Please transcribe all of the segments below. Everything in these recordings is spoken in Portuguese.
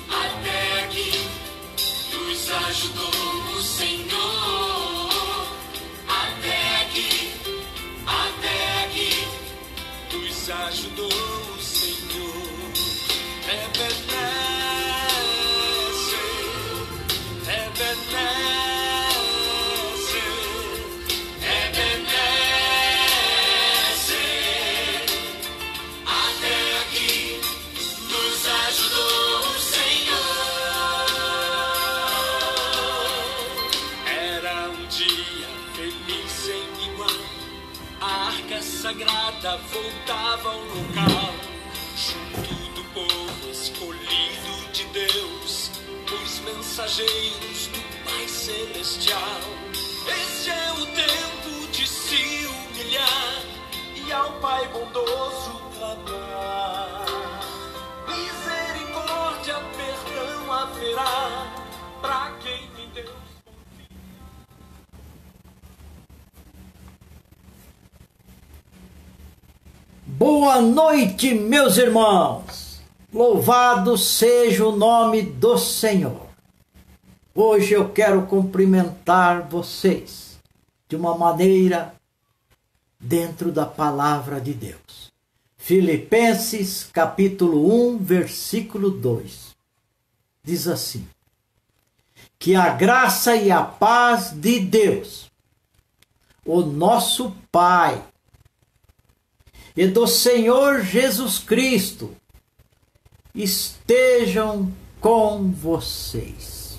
Até aqui nos ajudou o Senhor. Até aqui nos ajudou o Senhor. Ebenezer, Ebenezer, Ebenezer. Até aqui nos ajudou o Senhor. Era um dia feliz sem igual. A arca sagrada voltava ao local, junto do povo escolhido de Deus, os mensageiros do Pai Celestial. Este é o tempo de se humilhar e ao Pai bondoso clamar. Misericórdia, perdão haverá para quem em Deus confia. Boa noite, meus irmãos. Louvado seja o nome do Senhor. Hoje eu quero cumprimentar vocês de uma maneira dentro da palavra de Deus. Filipenses capítulo 1, versículo 2. Diz assim: que a graça e a paz de Deus, o nosso Pai, e do Senhor Jesus Cristo estejam com vocês.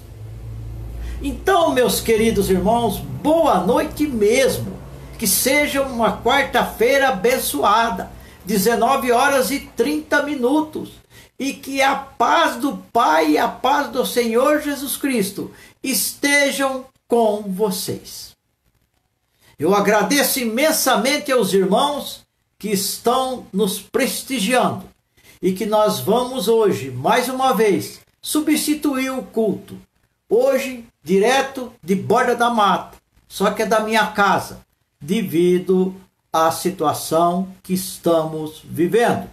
Então, meus queridos irmãos, boa noite mesmo. Que seja uma quarta-feira abençoada, 19h30, e que a paz do Pai e a paz do Senhor Jesus Cristo estejam com vocês. Eu agradeço imensamente aos irmãos que estão nos prestigiando e que nós vamos hoje, mais uma vez, substituir o culto. Hoje, direto de Borda da Mata, só que é da minha casa, devido à situação que estamos vivendo.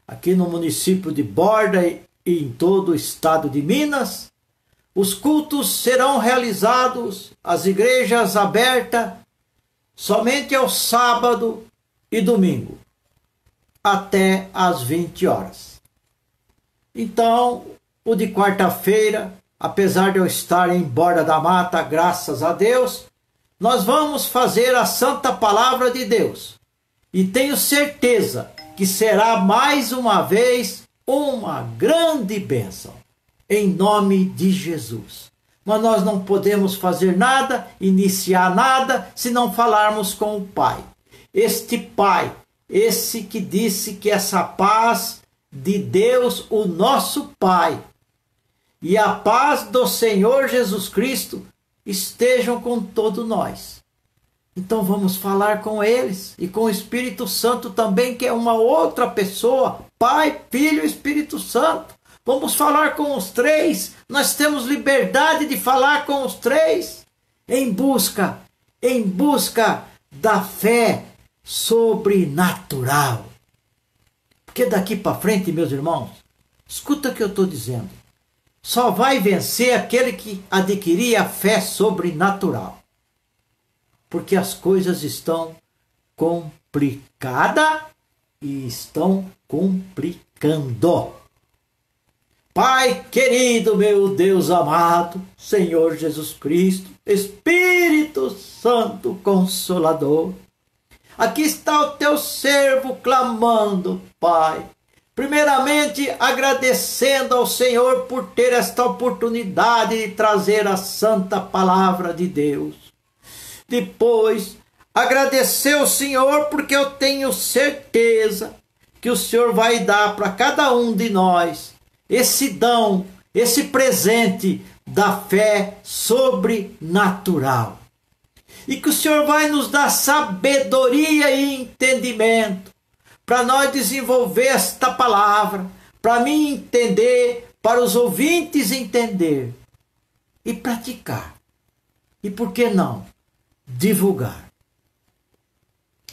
Aqui no município de Borda e em todo o estado de Minas, os cultos serão realizados, as igrejas abertas, somente ao sábado e domingo, até às 20 horas. Então, o de quarta-feira, apesar de eu estar em Borda da Mata, graças a Deus, nós vamos fazer a santa palavra de Deus. E tenho certeza que será mais uma vez uma grande bênção, em nome de Jesus. Mas nós não podemos fazer nada, iniciar nada, se não falarmos com o Pai. Este Pai, esse que disse que essa paz de Deus, o nosso Pai, e a paz do Senhor Jesus Cristo estejam com todos nós. Então vamos falar com eles e com o Espírito Santo também, que é uma outra pessoa, Pai, Filho e Espírito Santo. Vamos falar com os três, nós temos liberdade de falar com os três, em busca da fé sobrenatural. Porque daqui para frente, meus irmãos, escuta o que eu estou dizendo. Só vai vencer aquele que adquirir a fé sobrenatural. Porque as coisas estão complicadas e estão complicando. Pai querido, meu Deus amado, Senhor Jesus Cristo, Espírito Santo Consolador, aqui está o teu servo clamando, Pai. Primeiramente, agradecendo ao Senhor por ter esta oportunidade de trazer a santa palavra de Deus. Depois, agradecer ao Senhor porque eu tenho certeza que o Senhor vai dar para cada um de nós esse dom, esse presente da fé sobrenatural. E que o Senhor vai nos dar sabedoria e entendimento para nós desenvolver esta palavra, para mim entender, para os ouvintes entender e praticar. E por que não? Divulgar.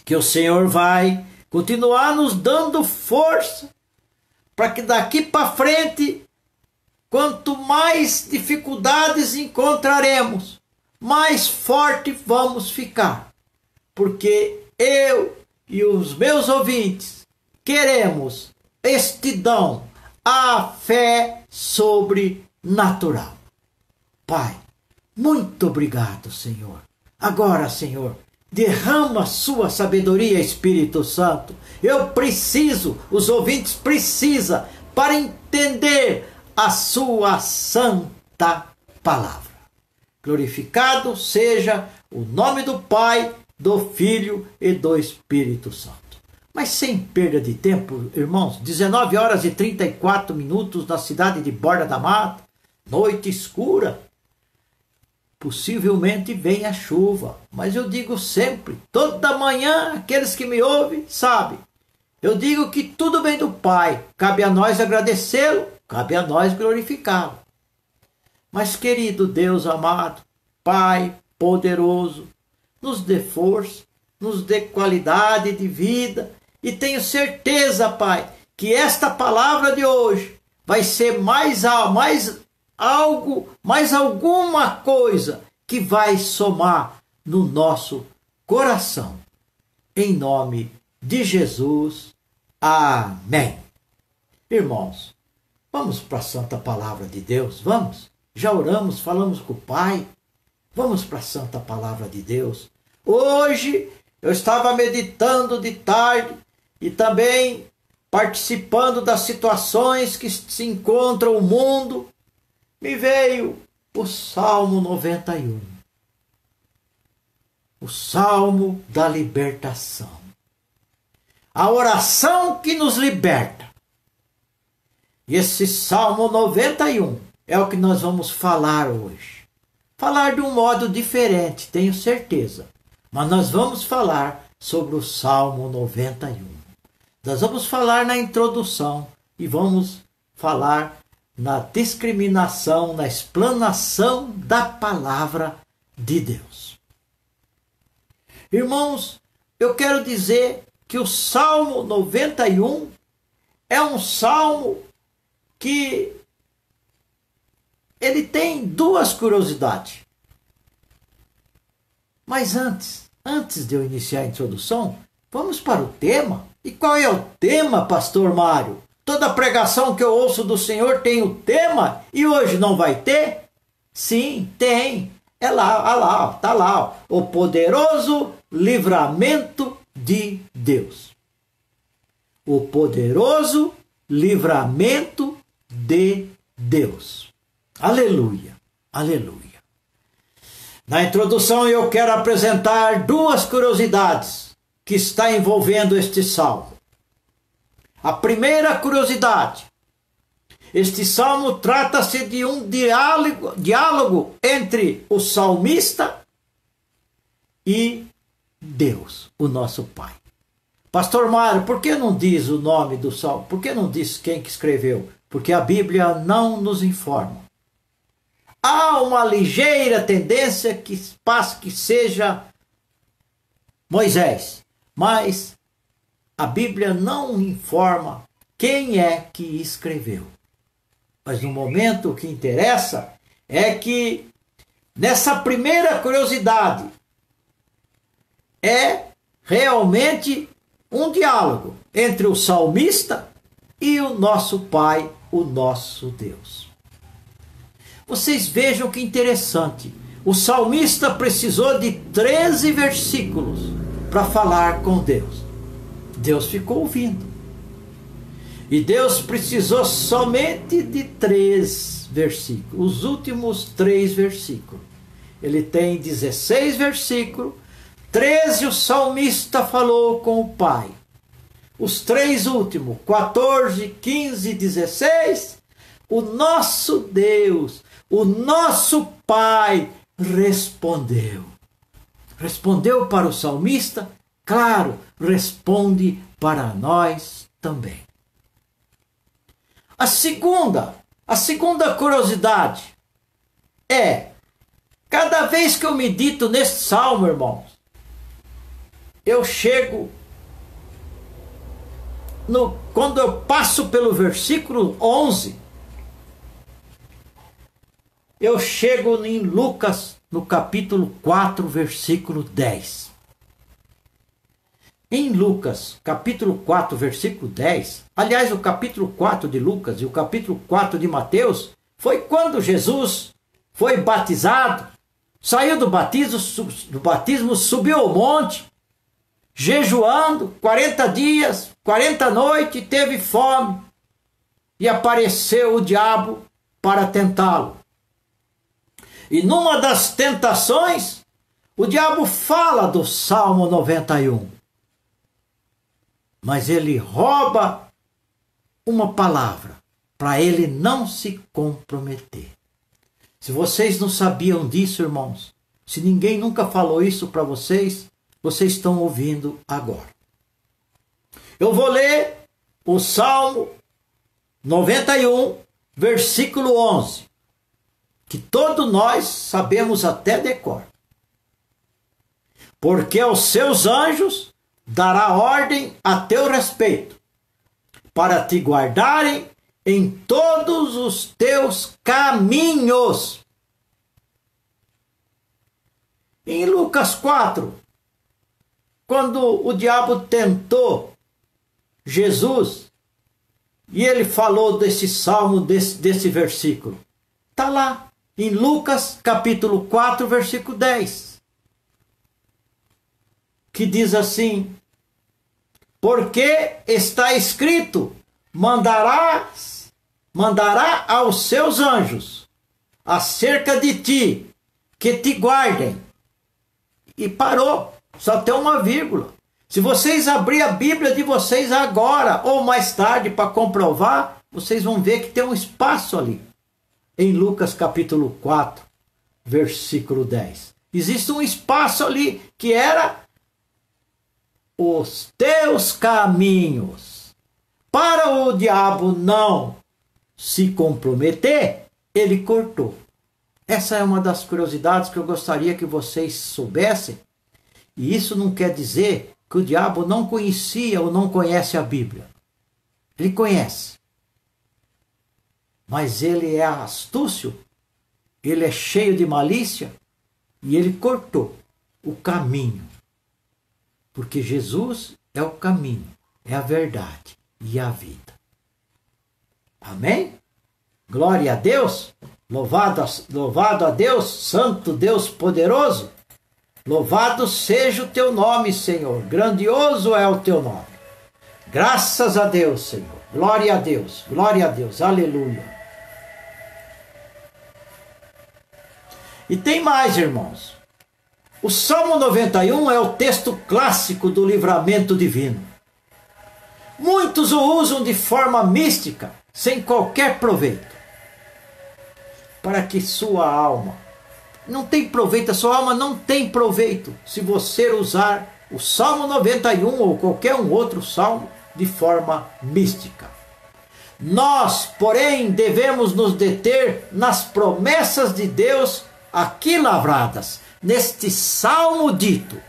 Que o Senhor vai continuar nos dando força para que daqui para frente, quanto mais dificuldades encontraremos, mais forte vamos ficar. Porque eu e os meus ouvintes queremos este dom, a fé sobrenatural. Pai, muito obrigado, Senhor. Agora, Senhor, derrama sua sabedoria, Espírito Santo. Eu preciso, os ouvintes precisam, para entender a sua santa palavra. Glorificado seja o nome do Pai, do Filho e do Espírito Santo. Mas sem perda de tempo, irmãos, 19 horas e 34 minutos na cidade de Borda da Mata, noite escura. Possivelmente vem a chuva, mas eu digo sempre, toda manhã, aqueles que me ouvem sabem, eu digo que tudo vem do Pai, cabe a nós agradecê-lo, cabe a nós glorificá-lo. Mas querido Deus amado, Pai poderoso, nos dê força, nos dê qualidade de vida, e tenho certeza, Pai, que esta palavra de hoje vai ser mais alguma coisa que vai somar no nosso coração. Em nome de Jesus. Amém. Irmãos, vamos para a santa palavra de Deus, vamos? Já oramos, falamos com o Pai. Vamos para a santa palavra de Deus. Hoje eu estava meditando de tarde e também participando das situações que se encontram o mundo. Me veio o Salmo 91. O Salmo da libertação. A oração que nos liberta. E esse Salmo 91 é o que nós vamos falar hoje. Falar de um modo diferente, tenho certeza. Mas nós vamos falar sobre o Salmo 91. Nós vamos falar na introdução e vamos falar na discriminação, na explanação da palavra de Deus. Irmãos, eu quero dizer que o Salmo 91 é um salmo que ele tem duas curiosidades. Mas antes de eu iniciar a introdução, vamos para o tema. E qual é o tema, pastor Mário? Toda pregação que eu ouço do Senhor tem o tema e hoje não vai ter? Sim, tem. É lá, está lá. O poderoso livramento de Deus. O poderoso livramento de Deus. Aleluia, aleluia. Na introdução eu quero apresentar duas curiosidades que está envolvendo este salmo. A primeira curiosidade. Este salmo trata-se de um diálogo entre o salmista e Deus, o nosso Pai. Pastor Mário, por que não diz o nome do salmo? Por que não diz quem que escreveu? Porque a Bíblia não nos informa. Há uma ligeira tendência que seja Moisés, mas a Bíblia não informa quem é que escreveu. Mas no momento o que interessa é que nessa primeira curiosidade é realmente um diálogo entre o salmista e o nosso Pai, o nosso Deus. Vocês vejam que interessante. O salmista precisou de 13 versículos para falar com Deus. Deus ficou ouvindo. E Deus precisou somente de 3 versículos. Os últimos 3 versículos. Ele tem 16 versículos. 13 o salmista falou com o Pai. Os 3 últimos, 14, 15 e 16, o nosso Deus, o nosso Pai respondeu. Respondeu para o salmista? Claro, responde para nós também. A segunda curiosidade é, cada vez que eu medito nesse salmo, irmãos, eu chego quando eu passo pelo versículo 11, eu chego em Lucas, no capítulo 4, versículo 10. Em Lucas, capítulo 4, versículo 10, aliás, o capítulo 4 de Lucas e o capítulo 4 de Mateus, foi quando Jesus foi batizado, saiu do batismo, subiu ao monte, jejuando 40 dias, 40 noites, teve fome, e apareceu o diabo para tentá-lo. E numa das tentações, o diabo fala do Salmo 91. Mas ele rouba uma palavra para ele não se comprometer. Se vocês não sabiam disso, irmãos, se ninguém nunca falou isso para vocês, vocês estão ouvindo agora. Eu vou ler o Salmo 91, versículo 11, que todos nós sabemos até de cor. Porque aos seus anjos dará ordem a teu respeito, para te guardarem em todos os teus caminhos. Em Lucas 4, quando o diabo tentou Jesus, e ele falou desse salmo, desse versículo, está lá em Lucas capítulo 4, versículo 10, que diz assim: porque está escrito, mandará aos seus anjos acerca de ti, que te guardem. E parou, só tem uma vírgula. Se vocês abrirem a Bíblia de vocês agora ou mais tarde para comprovar, vocês vão ver que tem um espaço ali. Em Lucas capítulo 4, versículo 10. Existe um espaço ali que era os teus caminhos. Para o diabo não se comprometer, ele cortou. Essa é uma das curiosidades que eu gostaria que vocês soubessem. E isso não quer dizer que o diabo não conhecia ou não conhece a Bíblia. Ele conhece. Mas ele é astúcio, ele é cheio de malícia e ele cortou o caminho. Porque Jesus é o caminho, é a verdade e a vida. Amém? Glória a Deus. Louvado a Deus, Santo Deus poderoso. Louvado seja o teu nome, Senhor. Grandioso é o teu nome. Graças a Deus, Senhor. Glória a Deus. Glória a Deus. Aleluia. E tem mais, irmãos. O Salmo 91 é o texto clássico do livramento divino. Muitos o usam de forma mística, sem qualquer proveito. Para que sua alma não tem proveito, a sua alma não tem proveito se você usar o Salmo 91 ou qualquer um outro salmo de forma mística. Nós, porém, devemos nos deter nas promessas de Deus aqui lavradas, neste salmo dito.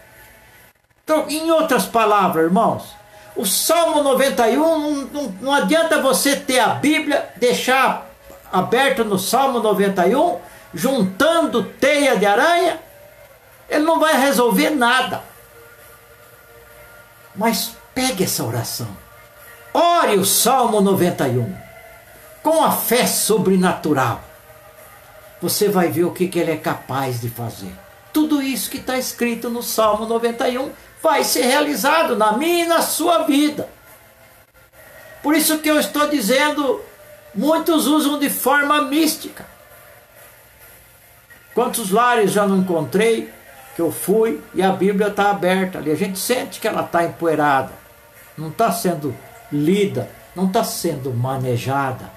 Então, em outras palavras, irmãos, o Salmo 91, não adianta você ter a Bíblia, deixar aberto no Salmo 91, juntando teia de aranha, ele não vai resolver nada. Mas pegue essa oração, ore o Salmo 91, com a fé sobrenatural. Você vai ver o que ele é capaz de fazer. Tudo isso que está escrito no Salmo 91 vai ser realizado na minha e na sua vida. Por isso que eu estou dizendo, muitos usam de forma mística. Quantos lares já não encontrei, que eu fui e a Bíblia está aberta ali. A gente sente que ela está empoeirada, não está sendo lida, não está sendo manejada.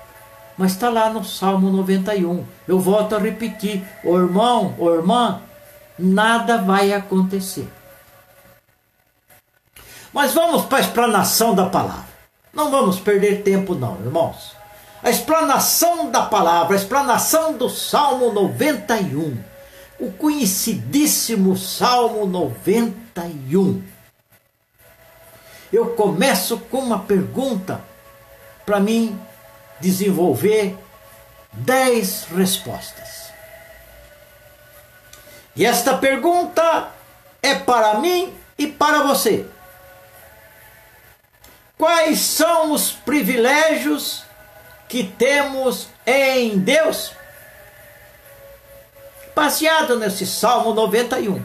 Mas está lá no Salmo 91. Eu volto a repetir, ô irmão, ô irmã, nada vai acontecer. Mas vamos para a explanação da palavra. Não vamos perder tempo não, irmãos. A explanação da palavra, a explanação do Salmo 91. O conhecidíssimo Salmo 91. eu começo com uma pergunta para mim desenvolver 10 respostas. E esta pergunta é para mim e para você. Quais são os privilégios que temos em Deus? Baseado nesse Salmo 91,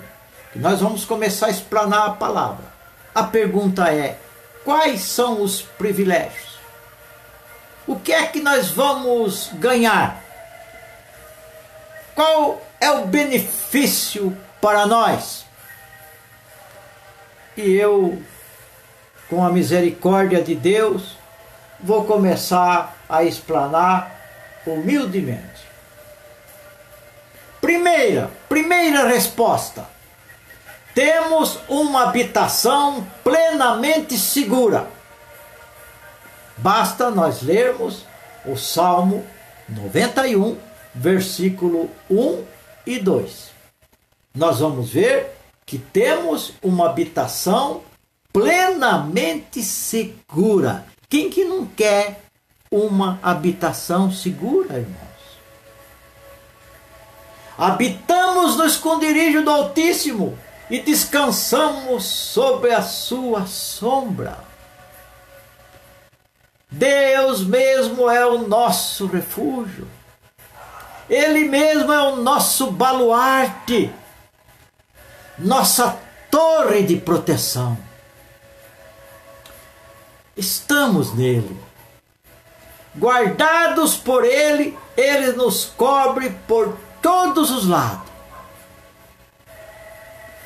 que nós vamos começar a explanar a palavra. A pergunta é: quais são os privilégios? O que é que nós vamos ganhar? Qual é o benefício para nós? E eu, com a misericórdia de Deus, vou começar a explanar humildemente. Primeira resposta: temos uma habitação plenamente segura. Basta nós lermos o Salmo 91, versículo 1 e 2. Nós vamos ver que temos uma habitação plenamente segura. Quem que não quer uma habitação segura, irmãos? Habitamos no esconderijo do Altíssimo e descansamos sob a sua sombra. Deus mesmo é o nosso refúgio. Ele mesmo é o nosso baluarte, nossa torre de proteção. Estamos nele. Guardados por ele, ele nos cobre por todos os lados.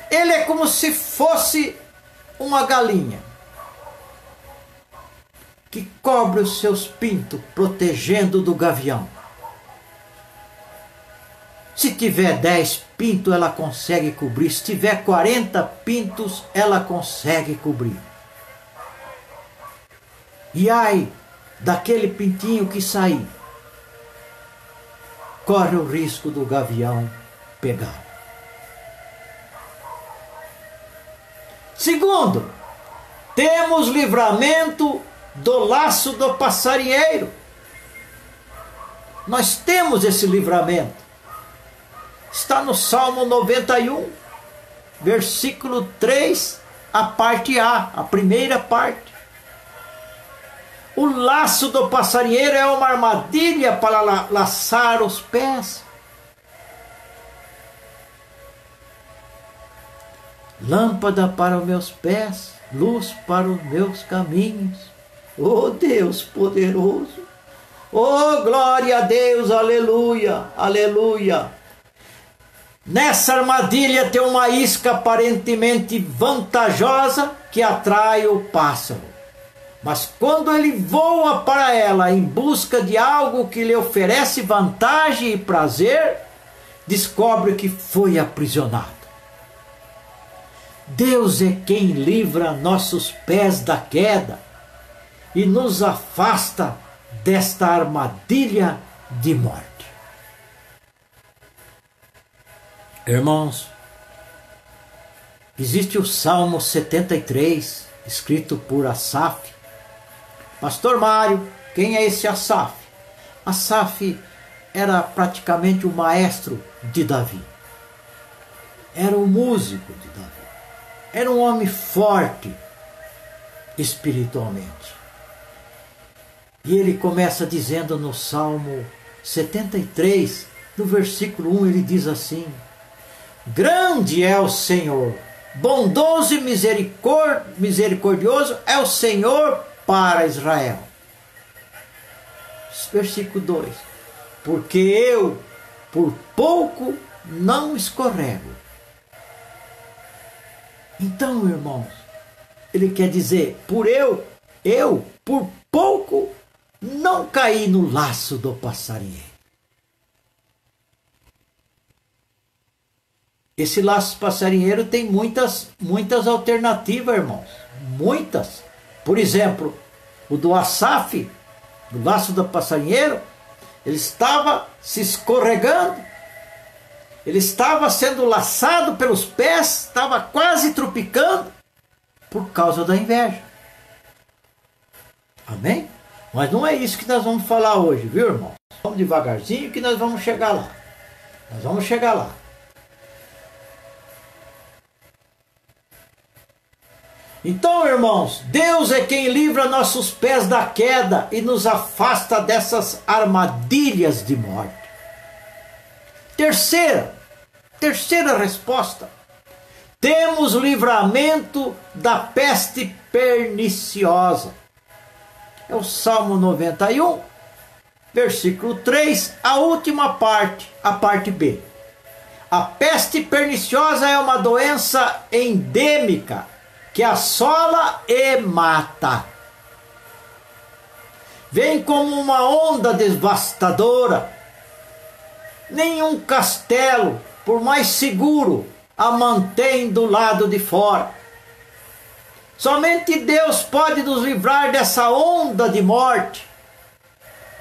Ele é como se fosse uma galinha que cobre os seus pintos, protegendo do gavião. Se tiver 10 pintos, ela consegue cobrir. Se tiver 40 pintos, ela consegue cobrir. E ai daquele pintinho que sair, corre o risco do gavião pegar. Segundo, temos livramento do laço do passarinheiro. Nós temos esse livramento. Está no Salmo 91, versículo 3, a parte A, a primeira parte. O laço do passarinheiro é uma armadilha para laçar os pés. Lâmpada para os meus pés, luz para os meus caminhos. Oh Deus poderoso! Oh glória a Deus, aleluia, aleluia! Nessa armadilha tem uma isca aparentemente vantajosa que atrai o pássaro. Mas quando ele voa para ela em busca de algo que lhe oferece vantagem e prazer, descobre que foi aprisionado. Deus é quem livra nossos pés da queda e nos afasta desta armadilha de morte. Irmãos, existe o Salmo 73, escrito por Asaf. Pastor Mário, quem é esse Asaf? Asaf era praticamente o maestro de Davi. Era o músico de Davi. Era um homem forte espiritualmente. E ele começa dizendo no Salmo 73, no versículo 1, ele diz assim: grande é o Senhor, bondoso e misericordioso é o Senhor para Israel. Versículo 2: porque eu por pouco não escorrego. Então, irmãos, ele quer dizer, eu por pouco não caí no laço do passarinheiro. Esse laço passarinheiro tem muitas alternativas, irmãos. Muitas. Por exemplo, o do Asaf, do laço do passarinheiro, ele estava se escorregando, ele estava sendo laçado pelos pés, estava quase tropicando por causa da inveja. Amém? Mas não é isso que nós vamos falar hoje, viu, irmão? Vamos devagarzinho que nós vamos chegar lá. Nós vamos chegar lá. Então, irmãos, Deus é quem livra nossos pés da queda e nos afasta dessas armadilhas de morte. Terceira resposta. Temos livramento da peste perniciosa. É o Salmo 91, versículo 3, a última parte, a parte B. A peste perniciosa é uma doença endêmica que assola e mata. Vem como uma onda devastadora. Nenhum castelo, por mais seguro, a mantém do lado de fora. Somente Deus pode nos livrar dessa onda de morte.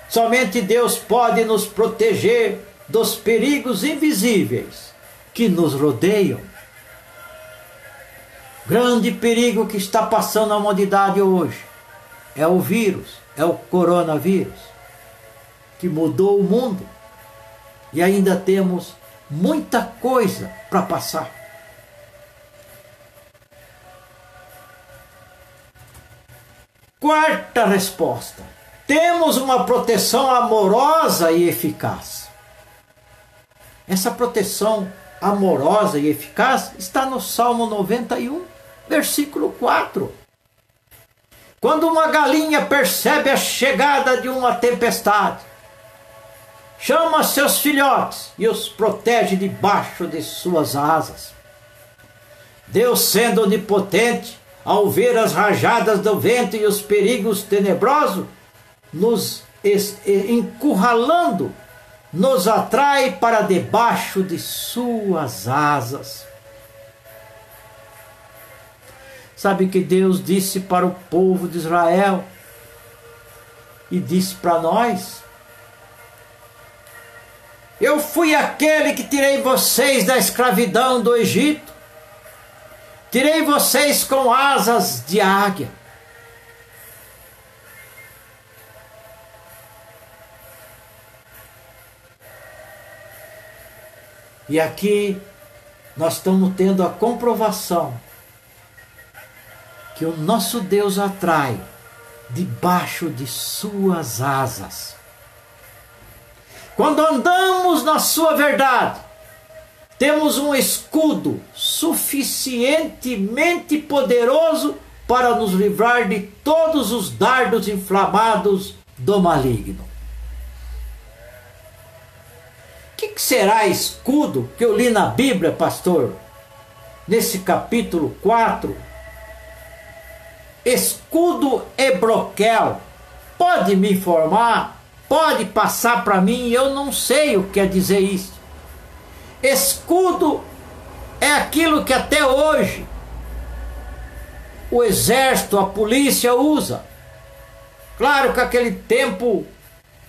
Somente Deus pode nos proteger dos perigos invisíveis que nos rodeiam. Grande perigo que está passando a humanidade hoje é o vírus, é o coronavírus, que mudou o mundo. E ainda temos muita coisa para passar. Quarta resposta. Temos uma proteção amorosa e eficaz. Essa proteção amorosa e eficaz está no Salmo 91, versículo 4. Quando uma galinha percebe a chegada de uma tempestade, chama seus filhotes e os protege debaixo de suas asas. Deus, sendo onipotente, ao ver as rajadas do vento e os perigos tenebrosos, nos encurralando, nos atrai para debaixo de suas asas. Sabe que Deus disse para o povo de Israel e disse para nós: eu fui aquele que tirei vocês da escravidão do Egito, tirei vocês com asas de águia. E aqui nós estamos tendo a comprovação que o nosso Deus atrai debaixo de suas asas. Quando andamos na sua verdade, temos um escudo suficientemente poderoso para nos livrar de todos os dardos inflamados do maligno. O que será escudo que eu li na Bíblia, pastor? Nesse capítulo 4. Escudo e broquel. Pode me informar? Pode passar para mim? Eu não sei o que quer dizer isso. Escudo é aquilo que até hoje o exército, a polícia usa. Claro que aquele tempo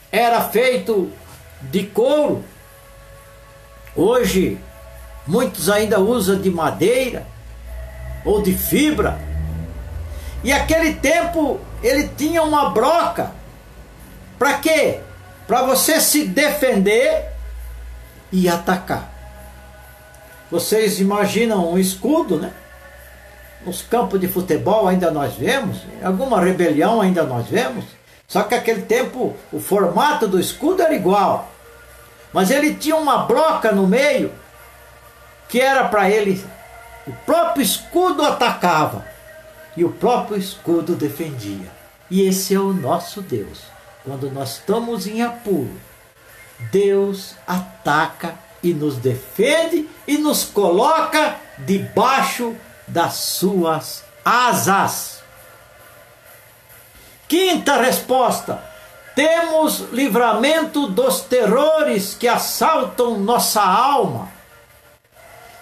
era feito de couro. Hoje muitos ainda usam de madeira ou de fibra. E aquele tempo ele tinha uma broca. Para quê? Para você se defender e atacar. Vocês imaginam um escudo, né? Nos campos de futebol ainda nós vemos, em alguma rebelião ainda nós vemos. Só que naquele tempo o formato do escudo era igual. Mas ele tinha uma broca no meio que era para ele. O próprio escudo atacava e o próprio escudo defendia. E esse é o nosso Deus. Quando nós estamos em apuro, Deus ataca e nos defende e nos coloca debaixo das suas asas. Quinta resposta. Temos livramento dos terrores que assaltam nossa alma.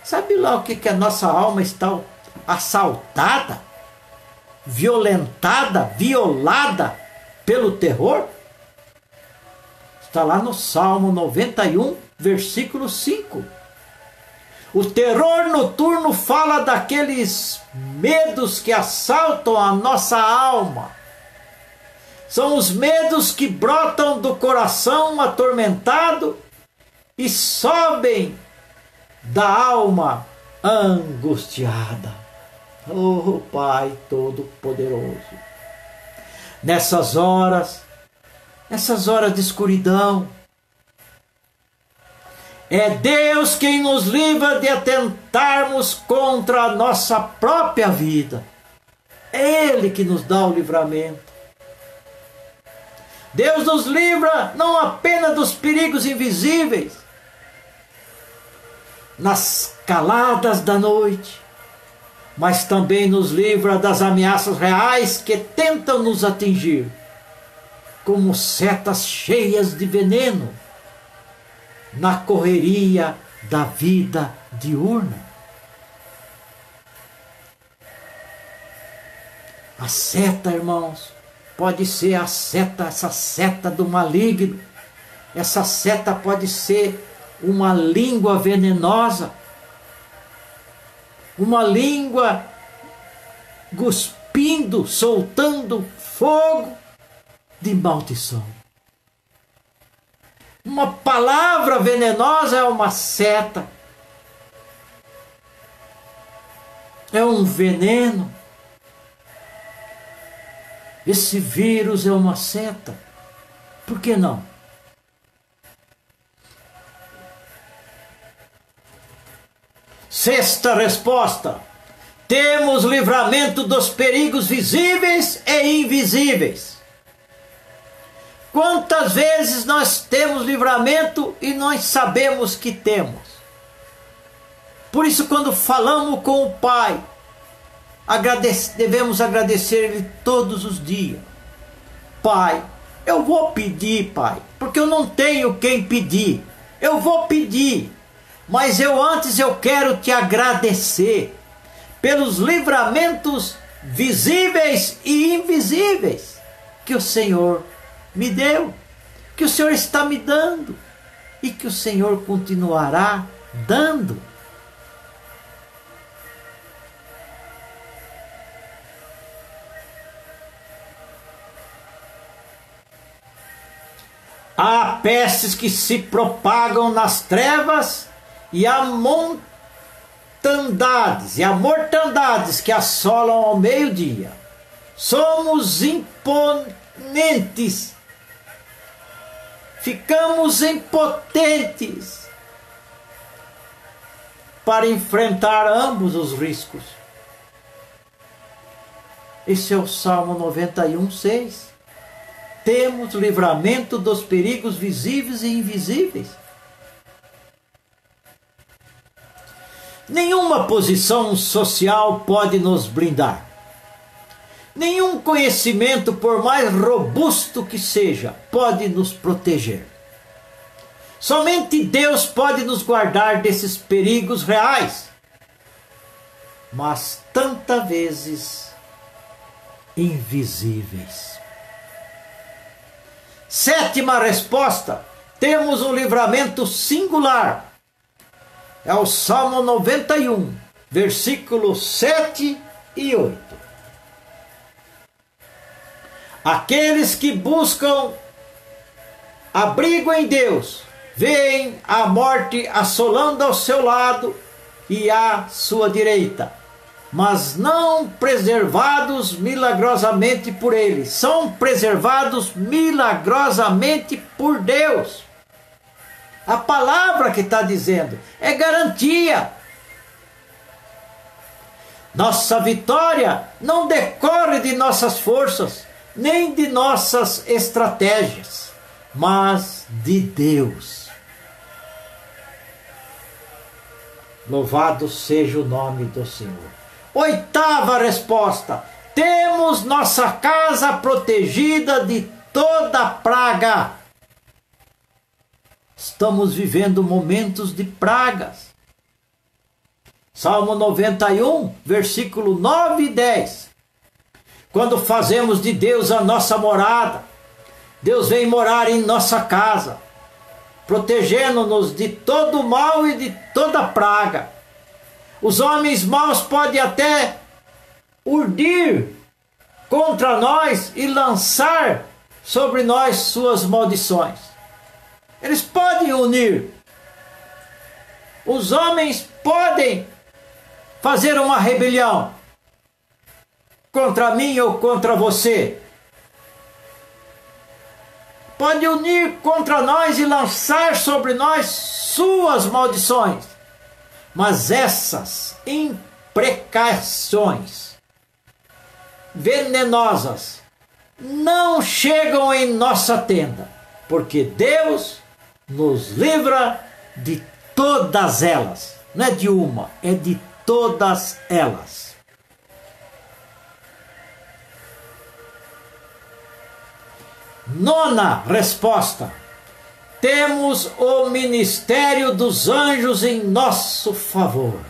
Sabe lá o que a nossa alma está assaltada, violentada, violada pelo terror? Está lá no Salmo 91, versículo 5. O terror noturno fala daqueles medos que assaltam a nossa alma. São os medos que brotam do coração atormentado e sobem da alma angustiada. Oh, Pai Todo-Poderoso, nessas horas de escuridão, é Deus quem nos livra de atentarmos contra a nossa própria vida. É Ele que nos dá o livramento. Deus nos livra não apenas dos perigos invisíveis, nas caladas da noite, mas também nos livra das ameaças reais que tentam nos atingir, como setas cheias de veneno, na correria da vida diurna. A seta, irmãos, pode ser essa seta do maligno. Essa seta pode ser uma língua venenosa, uma língua cuspindo, soltando fogo de maldição. Uma palavra venenosa é uma seta, é um veneno. Esse vírus é uma seta. Por que não? Sexta resposta: temos livramento dos perigos visíveis e invisíveis. Quantas vezes nós temos livramento e nós sabemos que temos? Por isso, quando falamos com o Pai, devemos agradecer Ele todos os dias. Pai, eu vou pedir, Pai, porque eu não tenho quem pedir. Eu vou pedir, mas antes eu quero te agradecer pelos livramentos visíveis e invisíveis que o Senhor me deu, que o Senhor está me dando e que o Senhor continuará dando. Há pestes que se propagam nas trevas e há mortandades que assolam ao meio-dia. Somos imponentes, ficamos impotentes para enfrentar ambos os riscos. Esse é o Salmo 91:6. Temos livramento dos perigos visíveis e invisíveis. Nenhuma posição social pode nos blindar. Nenhum conhecimento, por mais robusto que seja, pode nos proteger. Somente Deus pode nos guardar desses perigos reais, mas tantas vezes invisíveis. Sétima resposta: temos um livramento singular. É o Salmo 91, versículos 7 e 8. Aqueles que buscam abrigo em Deus, veem a morte assolando ao seu lado e à sua direita, mas não preservados milagrosamente por Ele. São preservados milagrosamente por Deus. A palavra que está dizendo é garantia. Nossa vitória não decorre de nossas forças, nem de nossas estratégias, mas de Deus. Louvado seja o nome do Senhor. Oitava resposta: temos nossa casa protegida de toda praga. Estamos vivendo momentos de pragas. Salmo 91, versículo 9 e 10. Quando fazemos de Deus a nossa morada, Deus vem morar em nossa casa, protegendo-nos de todo mal e de toda praga. Os homens maus podem até urdir contra nós e lançar sobre nós suas maldições. Eles podem unir. Os homens podem fazer uma rebelião contra mim ou contra você. Pode unir contra nós e lançar sobre nós suas maldições. Mas essas imprecações venenosas não chegam em nossa tenda, porque Deus nos livra de todas elas. Não é de uma, é de todas elas. Nona resposta: temos o ministério dos anjos em nosso favor.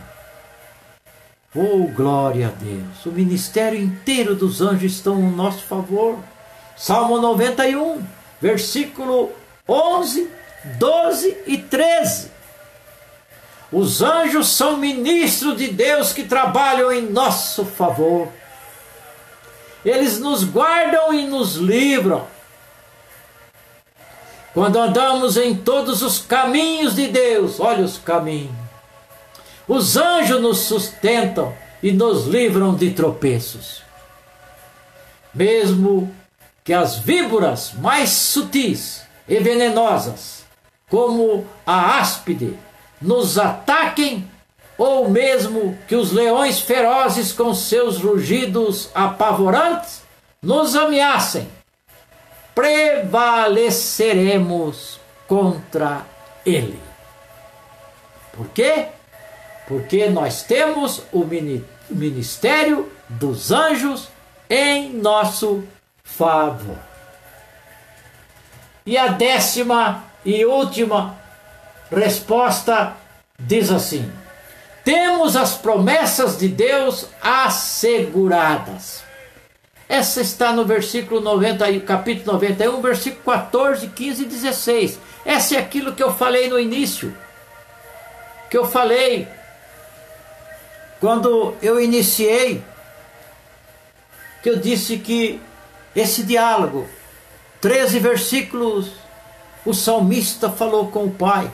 Oh, glória a Deus! O ministério inteiro dos anjos estão em nosso favor. Salmo 91, versículo 11, 12 e 13. Os anjos são ministros de Deus que trabalham em nosso favor. Eles nos guardam e nos livram. Quando andamos em todos os caminhos de Deus, olha os caminhos. Os anjos nos sustentam e nos livram de tropeços. Mesmo que as víboras mais sutis e venenosas, como a áspide, nos ataquem, ou mesmo que os leões ferozes com seus rugidos apavorantes nos ameacem, prevaleceremos contra ele. Por quê? Porque nós temos o ministério dos anjos em nosso favor. E a 10ª e última resposta diz assim: temos as promessas de Deus asseguradas. Essa está no versículo 90, capítulo 91, versículo 14, 15 e 16. Essa é aquilo que eu falei no início. Que eu falei quando eu iniciei. Que eu disse que esse diálogo, 13 versículos, o salmista falou com o Pai.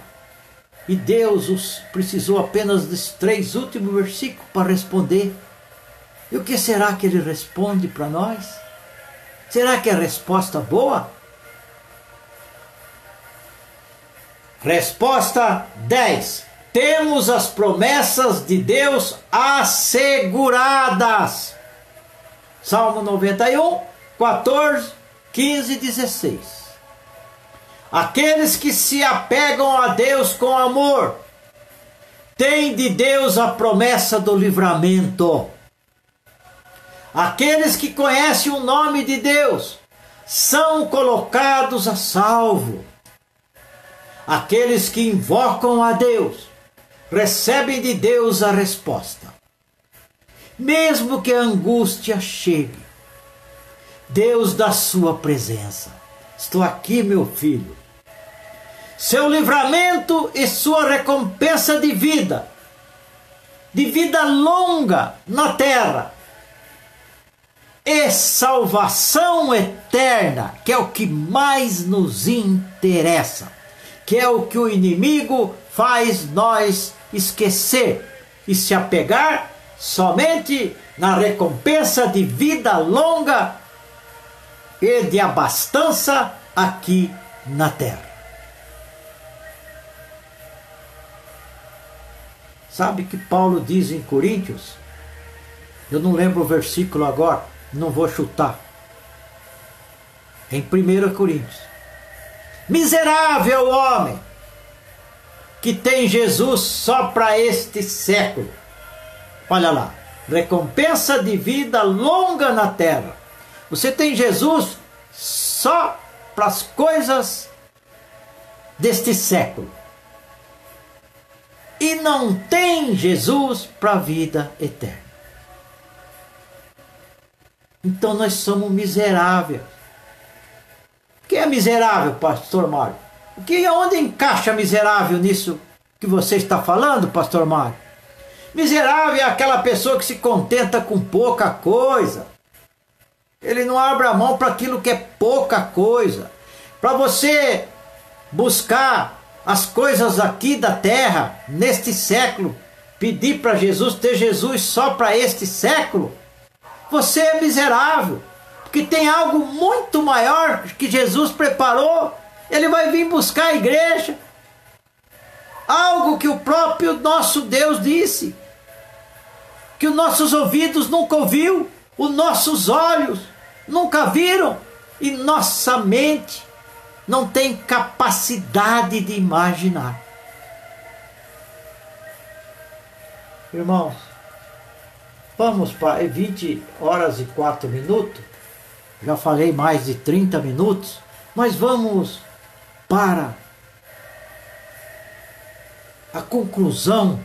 E Deus precisou apenas dos 3 últimos versículos para responder. E o que será que ele responde para nós? Será que é resposta boa? Resposta 10. Temos as promessas de Deus asseguradas. Salmo 91, 14, 15 e 16. Aqueles que se apegam a Deus com amor têm de Deus a promessa do livramento. Aqueles que conhecem o nome de Deus são colocados a salvo. Aqueles que invocam a Deus recebem de Deus a resposta. Mesmo que a angústia chegue, Deus dá sua presença. Estou aqui, meu filho. Seu livramento e sua recompensa de vida longa na terra, e salvação eterna, que é o que mais nos interessa, que é o que o inimigo faz nós esquecer e se apegar somente na recompensa de vida longa e de abastança aqui na terra. Sabe que Paulo diz em Coríntios? Eu não lembro o versículo agora, não vou chutar. Em 1 Coríntios. Miserável homem que tem Jesus só para este século. Olha lá, recompensa de vida longa na terra. Você tem Jesus só para as coisas deste século. E não tem Jesus para a vida eterna. Então nós somos miseráveis. O que é miserável, pastor Mário? Onde encaixa miserável nisso que você está falando, pastor Mário? Miserável é aquela pessoa que se contenta com pouca coisa. Ele não abre a mão para aquilo que é pouca coisa. Para você buscar as coisas aqui da terra, neste século, pedir para Jesus, ter Jesus só para este século, você é miserável. Porque tem algo muito maior que Jesus preparou. Ele vai vir buscar a igreja. Algo que o próprio nosso Deus disse. Que os nossos ouvidos nunca ouviu. Os nossos olhos nunca viram. E nossa mente não tem capacidade de imaginar. Irmãos, vamos para 20 horas e 4 minutos. Já falei mais de 30 minutos. Mas vamos para a conclusão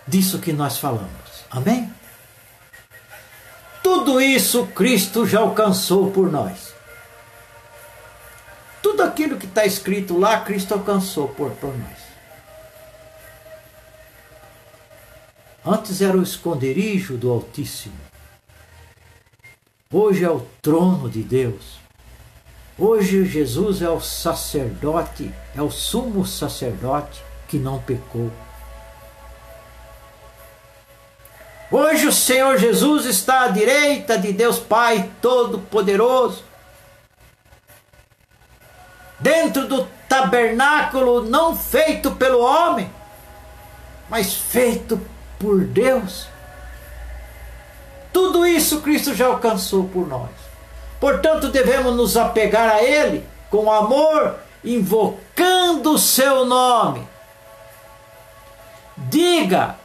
disso que nós falamos. Amém? Tudo isso Cristo já alcançou por nós. Tudo aquilo que está escrito lá, Cristo alcançou por nós. Antes era o esconderijo do Altíssimo. Hoje é o trono de Deus. Hoje Jesus é o sacerdote, é o sumo sacerdote que não pecou. Hoje o Senhor Jesus está à direita de Deus Pai Todo-Poderoso. Dentro do tabernáculo não feito pelo homem, mas feito por Deus. Tudo isso Cristo já alcançou por nós. Portanto, devemos nos apegar a Ele com amor, invocando o seu nome. Diga,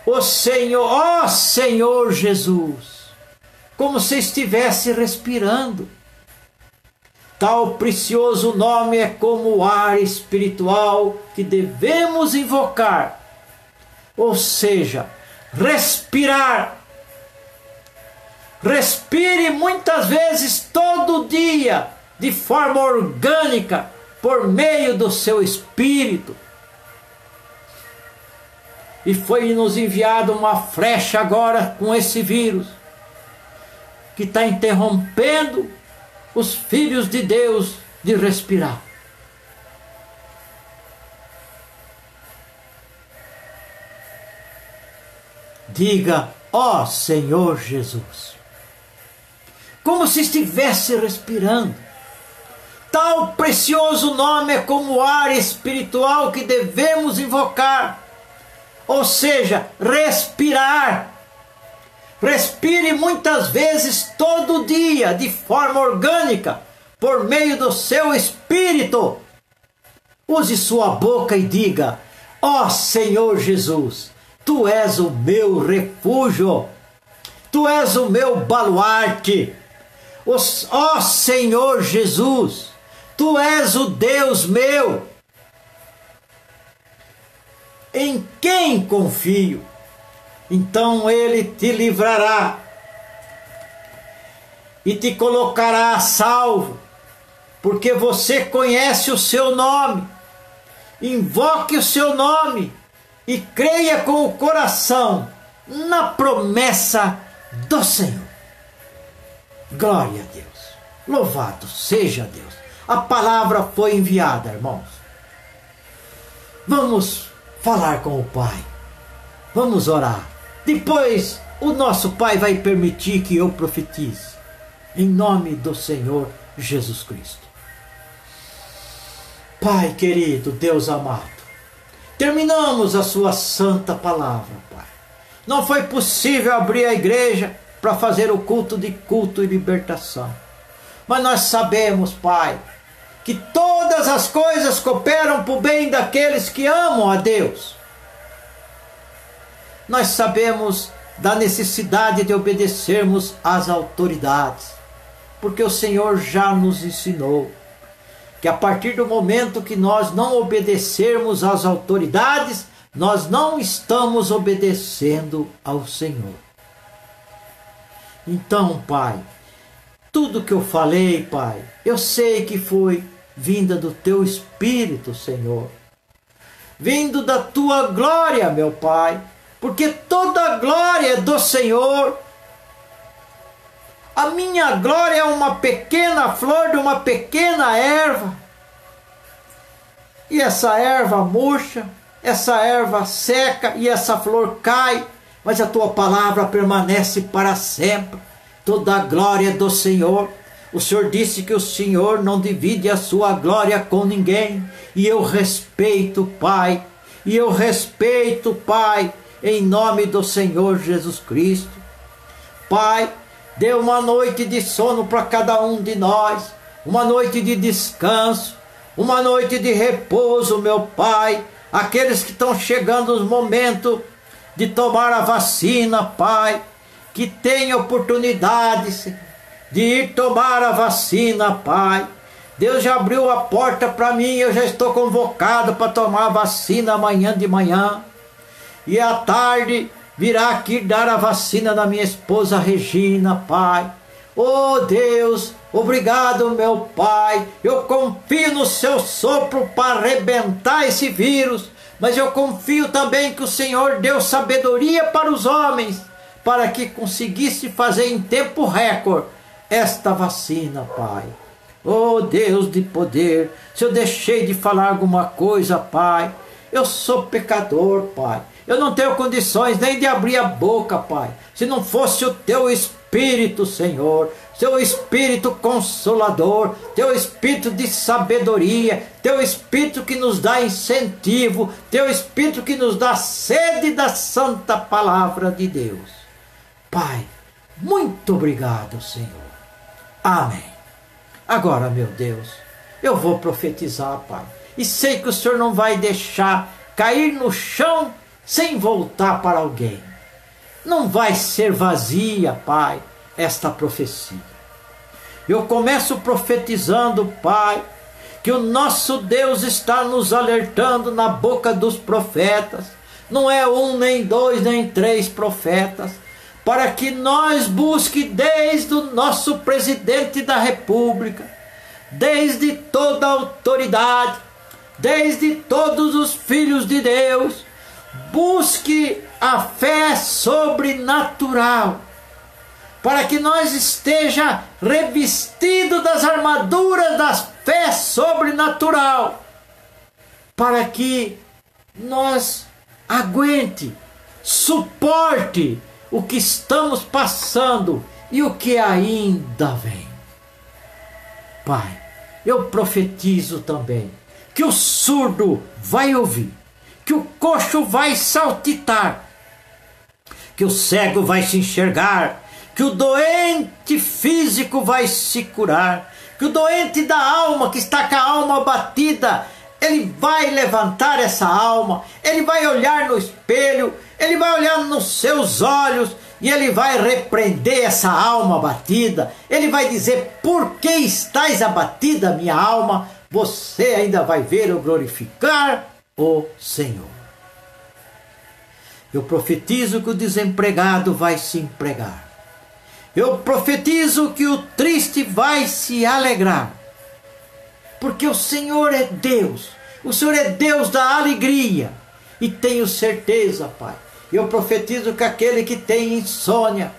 ó Senhor Jesus, como se estivesse respirando. Tal precioso nome é como o ar espiritual que devemos invocar, ou seja, respirar. Respire muitas vezes todo dia, de forma orgânica, por meio do seu espírito. E foi-nos enviado uma flecha agora com esse vírus, que está interrompendo os filhos de Deus de respirar. Diga, ó Senhor Jesus, como se estivesse respirando. Tal precioso nome é como o ar espiritual que devemos invocar, ou seja, respirar. Respire muitas vezes todo dia, de forma orgânica, por meio do seu espírito. Use sua boca e diga, ó Senhor Jesus, Tu és o meu refúgio, Tu és o meu baluarte. Ó Senhor Jesus, Tu és o Deus meu, em quem confio. Então Ele te livrará e te colocará a salvo, porque você conhece o seu nome. Invoque o seu nome e creia com o coração na promessa do Senhor. Glória a Deus. Louvado seja Deus. A palavra foi enviada, irmãos. Vamos falar com o Pai. Vamos orar. Depois, o nosso Pai vai permitir que eu profetize. Em nome do Senhor Jesus Cristo. Pai querido, Deus amado, terminamos a sua santa palavra, Pai. Não foi possível abrir a igreja para fazer o culto e libertação. Mas nós sabemos, Pai, que todas as coisas cooperam para o bem daqueles que amam a Deus. Nós sabemos da necessidade de obedecermos às autoridades, porque o Senhor já nos ensinou que a partir do momento que nós não obedecermos às autoridades, nós não estamos obedecendo ao Senhor. Então, Pai, tudo que eu falei, Pai, eu sei que foi vinda do Teu Espírito, Senhor. Vindo da Tua glória, meu Pai, porque toda a glória é do Senhor. A minha glória é uma pequena flor de uma pequena erva. E essa erva murcha, essa erva seca e essa flor cai, mas a tua palavra permanece para sempre. Toda a glória do Senhor. O Senhor disse que o Senhor não divide a sua glória com ninguém. E eu respeito, Pai. E eu respeito, Pai, em nome do Senhor Jesus Cristo. Pai, dê uma noite de sono para cada um de nós. Uma noite de descanso. Uma noite de repouso, meu Pai. Aqueles que estão chegando no momento de tomar a vacina, Pai. Que tenham oportunidade de ir tomar a vacina, Pai. Deus já abriu a porta para mim, eu já estou convocado para tomar a vacina amanhã de manhã. E à tarde virá aqui dar a vacina da minha esposa Regina, Pai. Oh Deus, obrigado, meu Pai. Eu confio no seu sopro para arrebentar esse vírus. Mas eu confio também que o Senhor deu sabedoria para os homens, para que conseguisse fazer em tempo recorde esta vacina, Pai. Oh Deus de poder, se eu deixei de falar alguma coisa, Pai, eu sou pecador, Pai. Eu não tenho condições nem de abrir a boca, Pai. Se não fosse o teu Espírito, Senhor, teu Espírito consolador, teu Espírito de sabedoria, teu Espírito que nos dá incentivo, teu Espírito que nos dá sede da santa palavra de Deus. Pai, muito obrigado, Senhor. Amém. Agora, meu Deus, eu vou profetizar, Pai. E sei que o Senhor não vai deixar cair no chão sem voltar para alguém. Não vai ser vazia, Pai, esta profecia. Eu começo profetizando, Pai, que o nosso Deus está nos alertando na boca dos profetas. Não é um, nem dois, nem três profetas. Para que nós busque desde o nosso presidente da República, desde toda a autoridade, desde todos os filhos de Deus, busque a fé sobrenatural, para que nós esteja revestido das armaduras da fé sobrenatural, para que nós aguente, suporte o que estamos passando e o que ainda vem. Pai, eu profetizo também que o surdo vai ouvir, que o coxo vai saltitar, que o cego vai se enxergar, que o doente físico vai se curar, que o doente da alma, que está com a alma abatida, ele vai levantar essa alma, ele vai olhar no espelho, ele vai olhar nos seus olhos e ele vai repreender essa alma abatida. Ele vai dizer: por que estás abatida, minha alma? Você ainda vai ver eu glorificar o Senhor. Eu profetizo que o desempregado vai se empregar. Eu profetizo que o triste vai se alegrar. Porque o Senhor é Deus. O Senhor é Deus da alegria. E tenho certeza, Pai. Eu profetizo que aquele que tem insônia,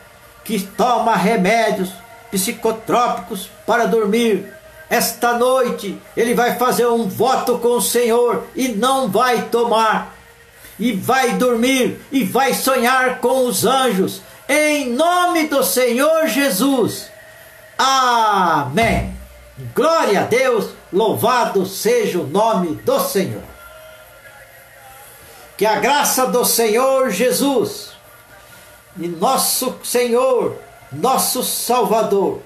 que toma remédios psicotrópicos para dormir, esta noite ele vai fazer um voto com o Senhor e não vai tomar. E vai dormir e vai sonhar com os anjos. Em nome do Senhor Jesus. Amém. Glória a Deus. Louvado seja o nome do Senhor. Que a graça do Senhor Jesus e nosso Senhor, nosso Salvador,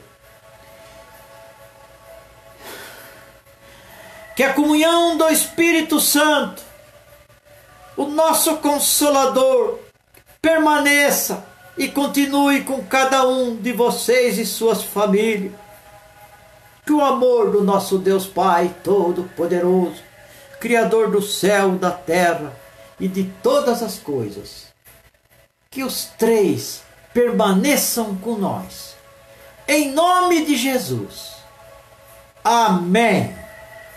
que a comunhão do Espírito Santo, o nosso Consolador, permaneça e continue com cada um de vocês e suas famílias. Que o amor do nosso Deus Pai Todo-Poderoso, Criador do céu e da terra e de todas as coisas, que os três permaneçam com nós. Em nome de Jesus. Amém.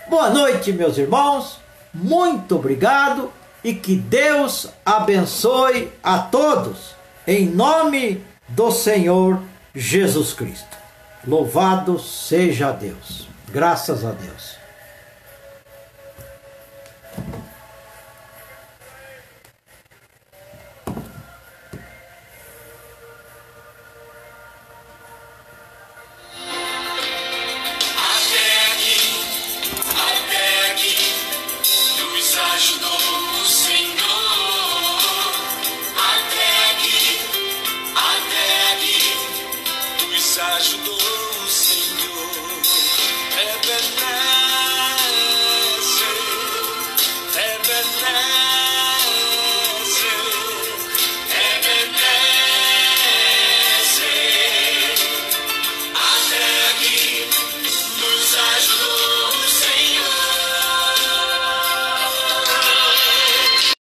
Boa noite, meus irmãos. Muito obrigado e que Deus abençoe a todos. Em nome do Senhor Jesus Cristo. Louvado seja Deus. Graças a Deus.